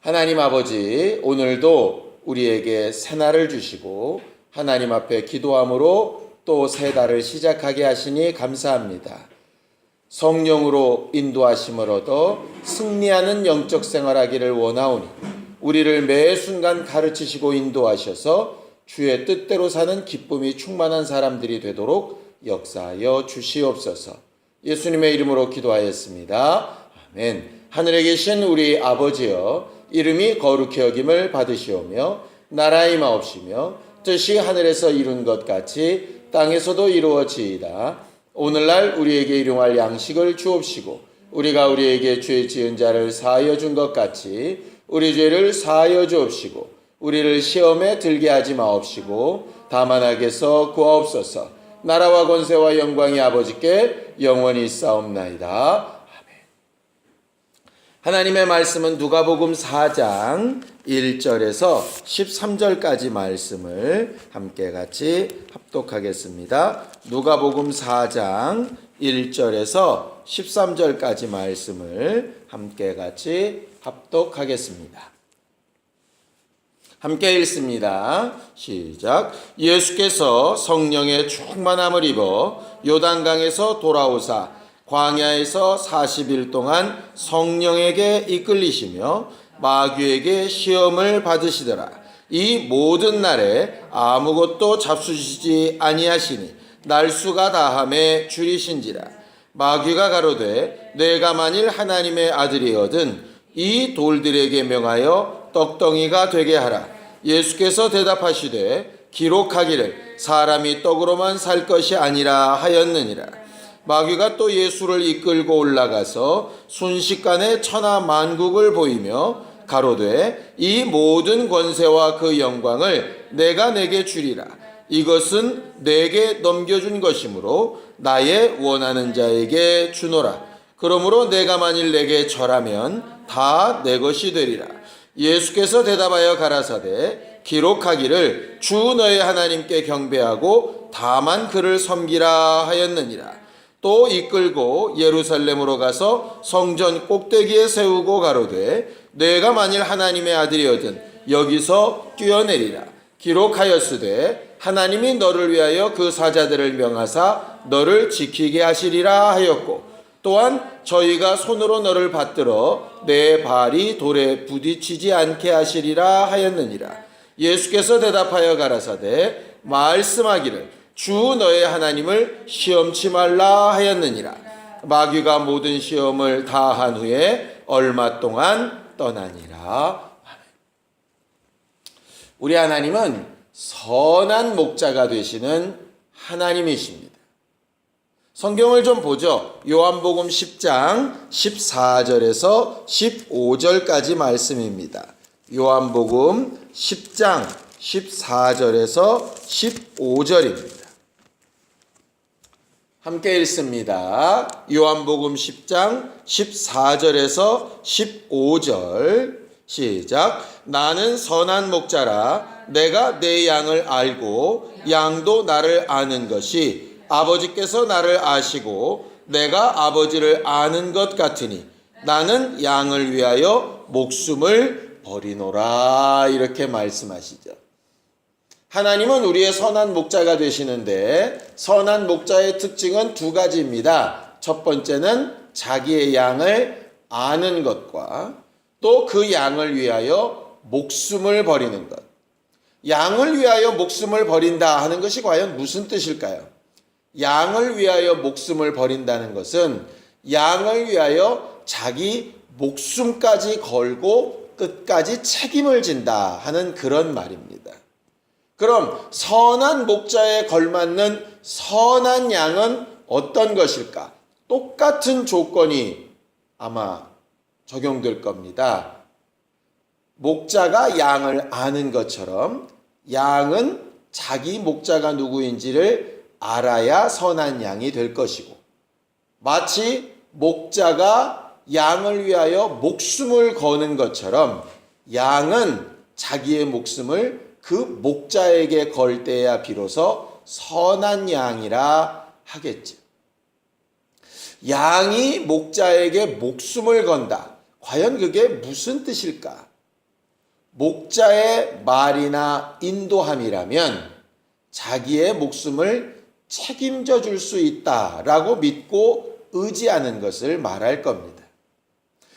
하나님 아버지, 오늘도 우리에게 새날을 주시고 하나님 앞에 기도함으로 또 새 달을 시작하게 하시니 감사합니다. 성령으로 인도하심을 얻어 승리하는 영적 생활하기를 원하오니 우리를 매 순간 가르치시고 인도하셔서 주의 뜻대로 사는 기쁨이 충만한 사람들이 되도록 역사하여 주시옵소서. 예수님의 이름으로 기도하였습니다. 아멘. 하늘에 계신 우리 아버지여, 이름이 거룩히 여김을 받으시오며 나라가 임하옵시며 뜻이 하늘에서 이룬 것 같이 땅에서도 이루어지이다. 오늘날 우리에게 일용할 양식을 주옵시고 우리가 우리에게 죄 지은 자를 사하여 준 것 같이 우리 죄를 사하여 주옵시고 우리를 시험에 들게 하지 마옵시고 다만 악에서 구하옵소서. 나라와 권세와 영광이 아버지께 영원히 있사옵나이다. 하나님의 말씀은 누가복음 4장 1절에서 13절까지 말씀을 함께 같이 합독하겠습니다. 누가복음 4장 1절에서 13절까지 말씀을 함께 같이 합독하겠습니다. 함께 읽습니다. 시작. 예수께서 성령의 충만함을 입어 요단강에서 돌아오사 광야에서 40일 동안 성령에게 이끌리시며 마귀에게 시험을 받으시더라. 이 모든 날에 아무것도 잡수시지 아니하시니 날수가 다함에 줄이신지라. 마귀가 가로되 내가 만일 하나님의 아들이거든 이 돌들에게 명하여 떡덩이가 되게 하라. 예수께서 대답하시되 기록하기를 사람이 떡으로만 살 것이 아니라 하였느니라. 마귀가 또 예수를 이끌고 올라가서 순식간에 천하 만국을 보이며 가로되 이 모든 권세와 그 영광을 내가 내게 주리라. 이것은 내게 넘겨준 것이므로 나의 원하는 자에게 주노라. 그러므로 내가 만일 내게 절하면 다 내 것이 되리라. 예수께서 대답하여 가라사대 기록하기를 주 너의 하나님께 경배하고 다만 그를 섬기라 하였느니라. 또 이끌고 예루살렘으로 가서 성전 꼭대기에 세우고 가로되 내가 만일 하나님의 아들이거든 여기서 뛰어내리라. 기록하였으되 하나님이 너를 위하여 그 사자들을 명하사 너를 지키게 하시리라 하였고 또한 저희가 손으로 너를 받들어 내 발이 돌에 부딪히지 않게 하시리라 하였느니라. 예수께서 대답하여 가라사대 말씀하기를 주 너의 하나님을 시험치 말라 하였느니라. 마귀가 모든 시험을 다한 후에 얼마 동안 떠나니라. 우리 하나님은 선한 목자가 되시는 하나님이십니다. 성경을 좀 보죠. 요한복음 10장 14절에서 15절까지 말씀입니다. 요한복음 10장 14절에서 15절입니다. 함께 읽습니다. 요한복음 10장 14절에서 15절 시작. 나는 선한 목자라 내가 내 양을 알고 양도 나를 아는 것이 아버지께서 나를 아시고 내가 아버지를 아는 것 같으니 나는 양을 위하여 목숨을 버리노라. 이렇게 말씀하시죠. 하나님은 우리의 선한 목자가 되시는데 선한 목자의 특징은 두 가지입니다. 첫 번째는 자기의 양을 아는 것과 또 그 양을 위하여 목숨을 버리는 것. 양을 위하여 목숨을 버린다 하는 것이 과연 무슨 뜻일까요? 양을 위하여 목숨을 버린다는 것은 양을 위하여 자기 목숨까지 걸고 끝까지 책임을 진다 하는 그런 말입니다. 그럼 선한 목자에 걸맞는 선한 양은 어떤 것일까? 똑같은 조건이 아마 적용될 겁니다. 목자가 양을 아는 것처럼 양은 자기 목자가 누구인지를 알아야 선한 양이 될 것이고 마치 목자가 양을 위하여 목숨을 거는 것처럼 양은 자기의 목숨을 그 목자에게 걸 때야 비로소 선한 양이라 하겠지. 양이 목자에게 목숨을 건다. 과연 그게 무슨 뜻일까? 목자의 말이나 인도함이라면 자기의 목숨을 책임져 줄 수 있다라고 믿고 의지하는 것을 말할 겁니다.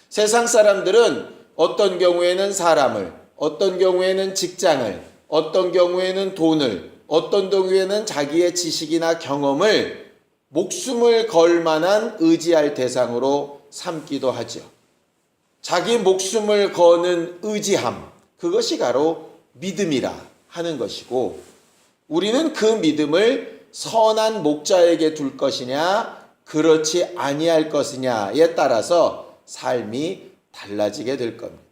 세상 사람들은 어떤 경우에는 사람을, 어떤 경우에는 직장을, 어떤 경우에는 돈을, 어떤 경우에는 자기의 지식이나 경험을 목숨을 걸 만한 의지할 대상으로 삼기도 하죠. 자기 목숨을 거는 의지함, 그것이 바로 믿음이라 하는 것이고, 우리는 그 믿음을 선한 목자에게 둘 것이냐 그렇지 아니할 것이냐에 따라서 삶이 달라지게 될 겁니다.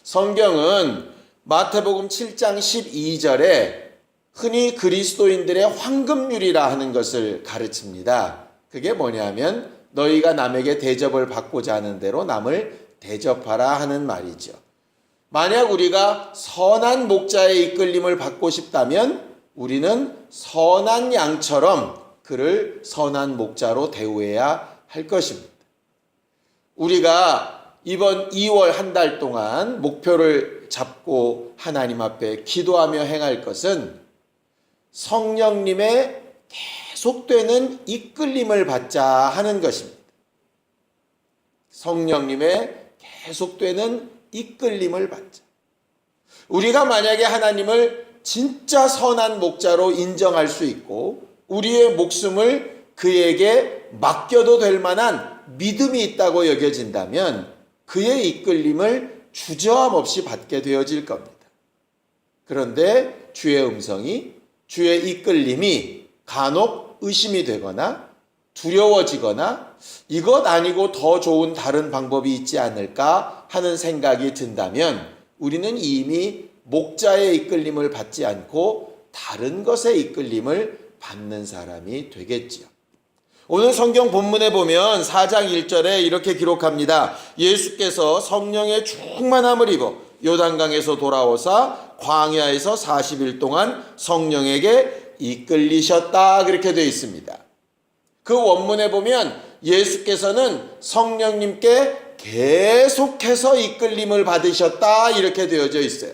성경은 마태복음 7장 12절에 흔히 그리스도인들의 황금률이라 하는 것을 가르칩니다. 그게 뭐냐면 너희가 남에게 대접을 받고자 하는 대로 남을 대접하라 하는 말이죠. 만약 우리가 선한 목자의 이끌림을 받고 싶다면 우리는 선한 양처럼 그를 선한 목자로 대우해야 할 것입니다. 우리가 이번 2월 한 달 동안 목표를 잡고 하나님 앞에 기도하며 행할 것은 성령님의 계속되는 이끌림을 받자 하는 것입니다. 성령님의 계속되는 이끌림을 받자. 우리가 만약에 하나님을 진짜 선한 목자로 인정할 수 있고 우리의 목숨을 그에게 맡겨도 될 만한 믿음이 있다고 여겨진다면 그의 이끌림을 주저함 없이 받게 되어질 겁니다. 그런데 주의 음성이, 주의 이끌림이 간혹 의심이 되거나 두려워지거나 이것 아니고 더 좋은 다른 방법이 있지 않을까 하는 생각이 든다면 우리는 이미 목자의 이끌림을 받지 않고 다른 것의 이끌림을 받는 사람이 되겠지요. 오늘 성경 본문에 보면 4장 1절에 이렇게 기록합니다. 예수께서 성령의 충만함을 입어 요단강에서 돌아오사 광야에서 40일 동안 성령에게 이끌리셨다 그렇게 되어 있습니다. 그 원문에 보면 예수께서는 성령님께 계속해서 이끌림을 받으셨다 이렇게 되어져 있어요.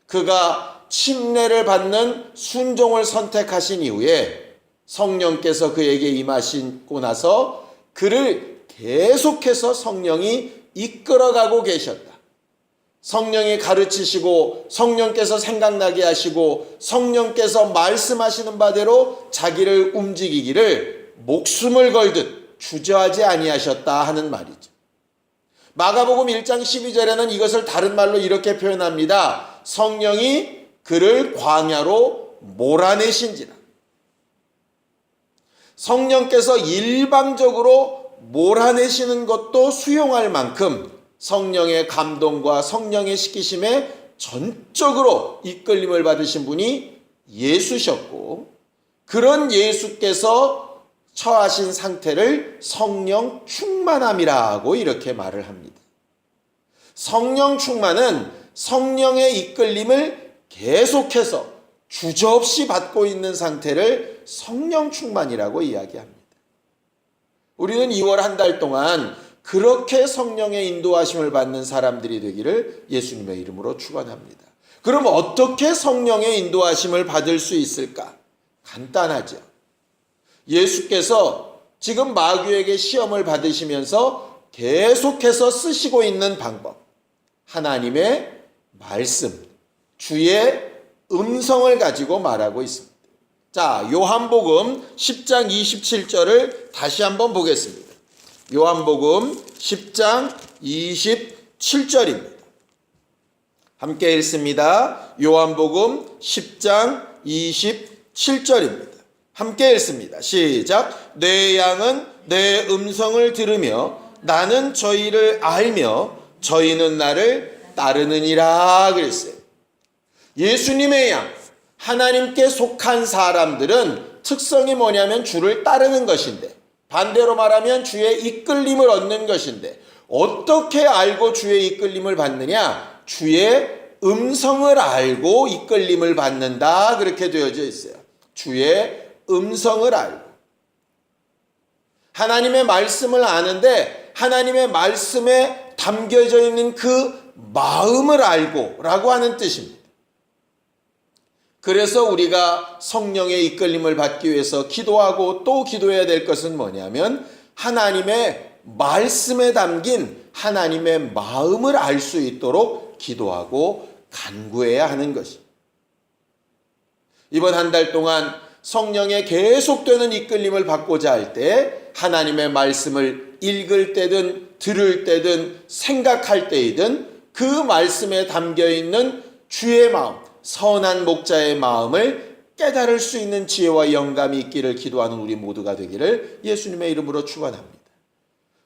그가 침례를 받는 순종을 선택하신 이후에 성령께서 그에게 임하시고 나서 그를 계속해서 성령이 이끌어가고 계셨다. 성령이 가르치시고 성령께서 생각나게 하시고 성령께서 말씀하시는 바대로 자기를 움직이기를 목숨을 걸듯 주저하지 아니하셨다 하는 말이죠. 마가복음 1장 12절에는 이것을 다른 말로 이렇게 표현합니다. 성령이 그를 광야로 몰아내신지라. 성령께서 일방적으로 몰아내시는 것도 수용할 만큼 성령의 감동과 성령의 시키심에 전적으로 이끌림을 받으신 분이 예수셨고 그런 예수께서 처하신 상태를 성령 충만함이라고 이렇게 말을 합니다. 성령 충만은 성령의 이끌림을 계속해서 주저없이 받고 있는 상태를 성령 충만이라고 이야기합니다. 우리는 2월 한 달 동안 그렇게 성령의 인도하심을 받는 사람들이 되기를 예수님의 이름으로 축원합니다. 그럼 어떻게 성령의 인도하심을 받을 수 있을까? 간단하죠. 예수께서 지금 마귀에게 시험을 받으시면서 계속해서 쓰시고 있는 방법, 하나님의 말씀, 주의 음성을 가지고 말하고 있습니다. 자, 요한복음 10장 27절을 다시 한번 보겠습니다. 요한복음 10장 27절입니다. 함께 읽습니다. 요한복음 10장 27절입니다. 함께 읽습니다. 시작. 내 양은 내 음성을 들으며 나는 저희를 알며 저희는 나를 따르느니라 그랬어요. 예수님의 양, 하나님께 속한 사람들은 특성이 뭐냐면 주를 따르는 것인데 반대로 말하면 주의 이끌림을 얻는 것인데 어떻게 알고 주의 이끌림을 받느냐? 주의 음성을 알고 이끌림을 받는다 그렇게 되어져 있어요. 주의 음성을 알고 하나님의 말씀을 아는데 하나님의 말씀에 담겨져 있는 그 마음을 알고 라고 하는 뜻입니다. 그래서 우리가 성령의 이끌림을 받기 위해서 기도하고 또 기도해야 될 것은 뭐냐면 하나님의 말씀에 담긴 하나님의 마음을 알 수 있도록 기도하고 간구해야 하는 것입니다. 이번 한 달 동안 성령의 계속되는 이끌림을 받고자 할 때 하나님의 말씀을 읽을 때든 들을 때든 생각할 때이든 그 말씀에 담겨있는 주의 마음, 선한 목자의 마음을 깨달을 수 있는 지혜와 영감이 있기를 기도하는 우리 모두가 되기를 예수님의 이름으로 축원합니다.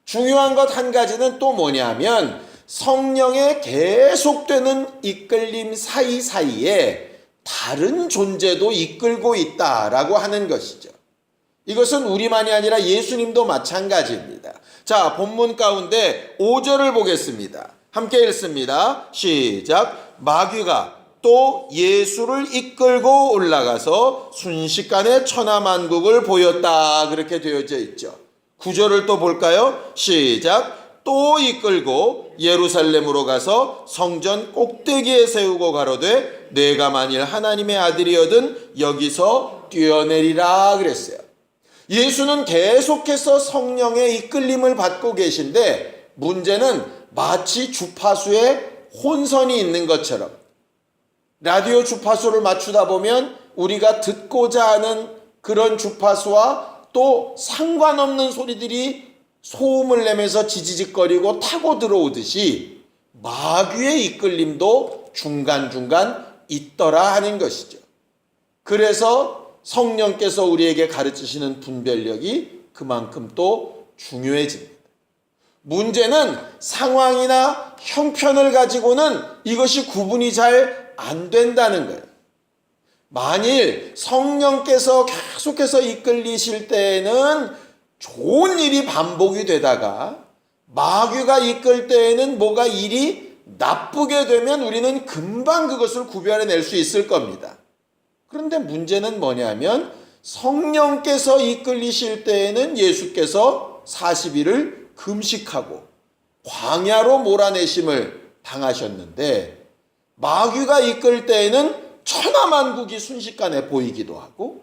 중요한 것 한 가지는 또 뭐냐면 성령의 계속되는 이끌림 사이사이에 다른 존재도 이끌고 있다라고 하는 것이죠. 이것은 우리만이 아니라 예수님도 마찬가지입니다. 자, 본문 가운데 5절을 보겠습니다. 함께 읽습니다. 시작. 마귀가 또 예수를 이끌고 올라가서 순식간에 천하만국을 보였다. 그렇게 되어져 있죠. 9절을 또 볼까요? 시작. 또 이끌고 예루살렘으로 가서 성전 꼭대기에 세우고 가로되 내가 만일 하나님의 아들이거든 여기서 뛰어내리라 그랬어요. 예수는 계속해서 성령의 이끌림을 받고 계신데 문제는 마치 주파수에 혼선이 있는 것처럼 라디오 주파수를 맞추다 보면 우리가 듣고자 하는 그런 주파수와 또 상관없는 소리들이 소음을 내면서 지지직거리고 타고 들어오듯이 마귀의 이끌림도 중간중간 있더라 하는 것이죠. 그래서 성령께서 우리에게 가르치시는 분별력이 그만큼 또 중요해집니다. 문제는 상황이나 형편을 가지고는 이것이 구분이 잘 안 된다는 거예요. 만일 성령께서 계속해서 이끌리실 때에는 좋은 일이 반복이 되다가 마귀가 이끌 때에는 뭐가 일이 나쁘게 되면 우리는 금방 그것을 구별해낼 수 있을 겁니다. 그런데 문제는 뭐냐면 성령께서 이끌리실 때에는 예수께서 40일을 금식하고 광야로 몰아내심을 당하셨는데 마귀가 이끌 때에는 천하만국이 순식간에 보이기도 하고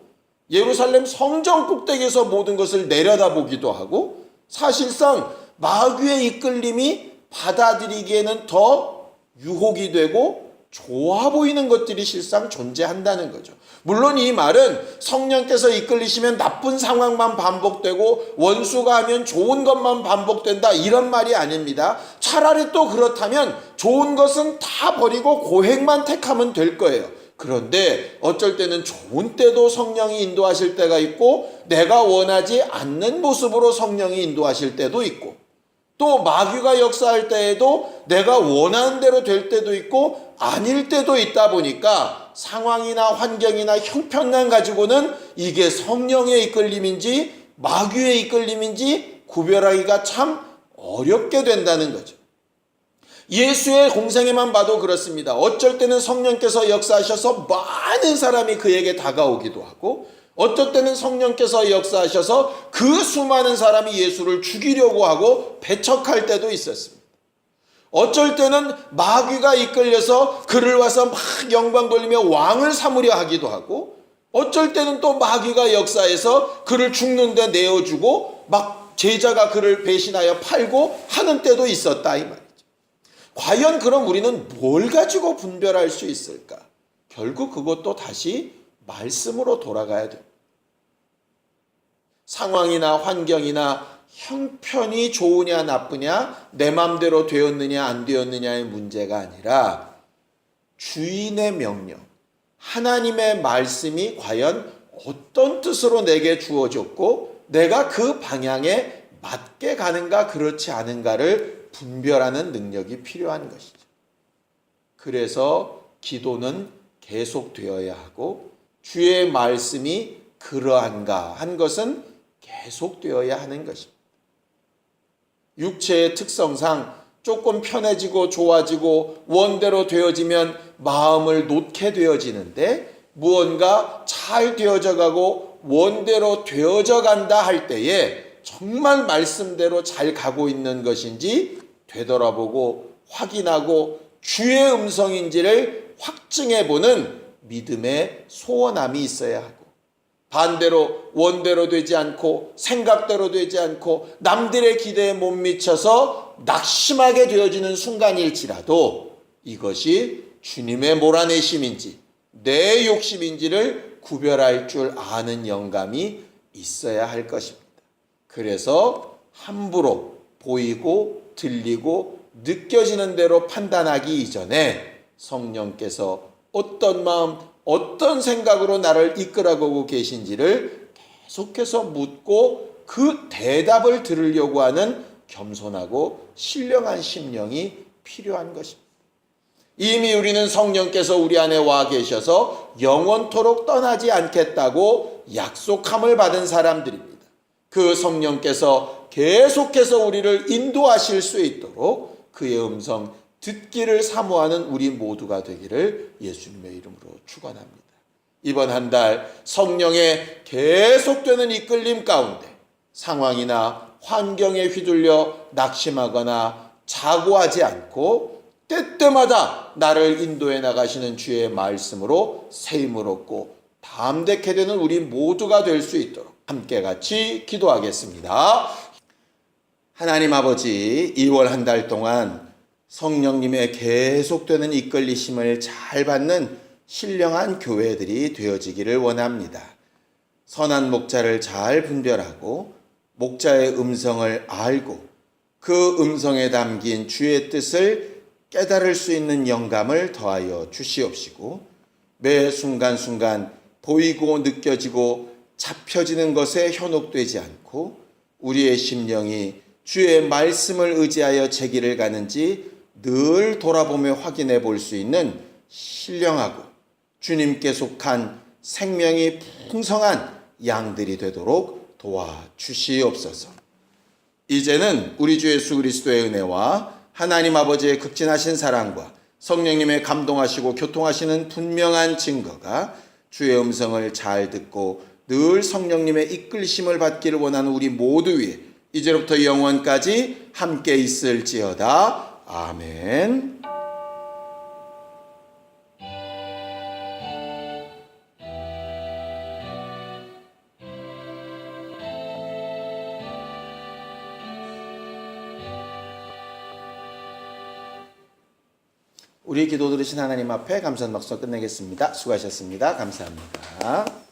예루살렘 성전 꼭대기에서 모든 것을 내려다보기도 하고 사실상 마귀의 이끌림이 받아들이기에는 더 유혹이 되고 좋아 보이는 것들이 실상 존재한다는 거죠. 물론 이 말은 성령께서 이끌리시면 나쁜 상황만 반복되고 원수가 하면 좋은 것만 반복된다 이런 말이 아닙니다. 차라리 또 그렇다면 좋은 것은 다 버리고 고행만 택하면 될 거예요. 그런데 어쩔 때는 좋은 때도 성령이 인도하실 때가 있고 내가 원하지 않는 모습으로 성령이 인도하실 때도 있고 또 마귀가 역사할 때에도 내가 원하는 대로 될 때도 있고 아닐 때도 있다 보니까 상황이나 환경이나 형편만 가지고는 이게 성령의 이끌림인지 마귀의 이끌림인지 구별하기가 참 어렵게 된다는 거죠. 예수의 공생애만 봐도 그렇습니다. 어쩔 때는 성령께서 역사하셔서 많은 사람이 그에게 다가오기도 하고 어쩔 때는 성령께서 역사하셔서 그 수많은 사람이 예수를 죽이려고 하고 배척할 때도 있었습니다. 어쩔 때는 마귀가 이끌려서 그를 와서 막 영광 돌리며 왕을 삼으려 하기도 하고 어쩔 때는 또 마귀가 역사해서 그를 죽는데 내어주고 막 제자가 그를 배신하여 팔고 하는 때도 있었다 이 말이죠. 과연 그럼 우리는 뭘 가지고 분별할 수 있을까? 결국 그것도 다시 말씀으로 돌아가야 됩니다. 상황이나 환경이나 형편이 좋으냐 나쁘냐 내 맘대로 되었느냐 안 되었느냐의 문제가 아니라 주인의 명령, 하나님의 말씀이 과연 어떤 뜻으로 내게 주어졌고 내가 그 방향에 맞게 가는가 그렇지 않은가를 분별하는 능력이 필요한 것이죠. 그래서 기도는 계속되어야 하고 주의 말씀이 그러한가 한 것은 계속되어야 하는 것입니다. 육체의 특성상 조금 편해지고 좋아지고 원대로 되어지면 마음을 놓게 되어지는데 무언가 잘 되어져 가고 원대로 되어져 간다 할 때에 정말 말씀대로 잘 가고 있는 것인지 되돌아보고 확인하고 주의 음성인지를 확증해보는 믿음의 소원함이 있어야 하고, 반대로 원대로 되지 않고 생각대로 되지 않고 남들의 기대에 못 미쳐서 낙심하게 되어지는 순간일지라도 이것이 주님의 몰아내심인지 내 욕심인지를 구별할 줄 아는 영감이 있어야 할 것입니다. 그래서 함부로 보이고 들리고 느껴지는 대로 판단하기 이전에 성령께서 어떤 마음, 어떤 생각으로 나를 이끌어가고 계신지를 계속해서 묻고 그 대답을 들으려고 하는 겸손하고 신령한 심령이 필요한 것입니다. 이미 우리는 성령께서 우리 안에 와 계셔서 영원토록 떠나지 않겠다고 약속함을 받은 사람들입니다. 그 성령께서 계속해서 우리를 인도하실 수 있도록 그의 음성 듣기를 사모하는 우리 모두가 되기를 예수님의 이름으로 축원합니다. 이번 한 달 성령의 계속되는 이끌림 가운데 상황이나 환경에 휘둘려 낙심하거나 자고하지 않고 때때마다 나를 인도해 나가시는 주의 말씀으로 새 힘을 얻고 담대케 되는 우리 모두가 될 수 있도록 함께 같이 기도하겠습니다. 하나님 아버지, 2월 한 달 동안 성령님의 계속되는 이끌리심을 잘 받는 신령한 교회들이 되어지기를 원합니다. 선한 목자를 잘 분별하고 목자의 음성을 알고 그 음성에 담긴 주의 뜻을 깨달을 수 있는 영감을 더하여 주시옵시고, 매 순간순간 보이고 느껴지고 잡혀지는 것에 현혹되지 않고 우리의 심령이 주의 말씀을 의지하여 제 길을 가는지 늘 돌아보며 확인해 볼 수 있는 신령하고 주님께 속한 생명이 풍성한 양들이 되도록 도와주시옵소서. 이제는 우리 주 예수 그리스도의 은혜와 하나님 아버지의 극진하신 사랑과 성령님의 감동하시고 교통하시는 분명한 증거가 주의 음성을 잘 듣고 늘 성령님의 이끌심을 받기를 원하는 우리 모두 위에 이제로부터 영원까지 함께 있을지어다. 아멘. 우리 기도 들으신 하나님 앞에 감사한 박수 끝내겠습니다. 수고하셨습니다. 감사합니다.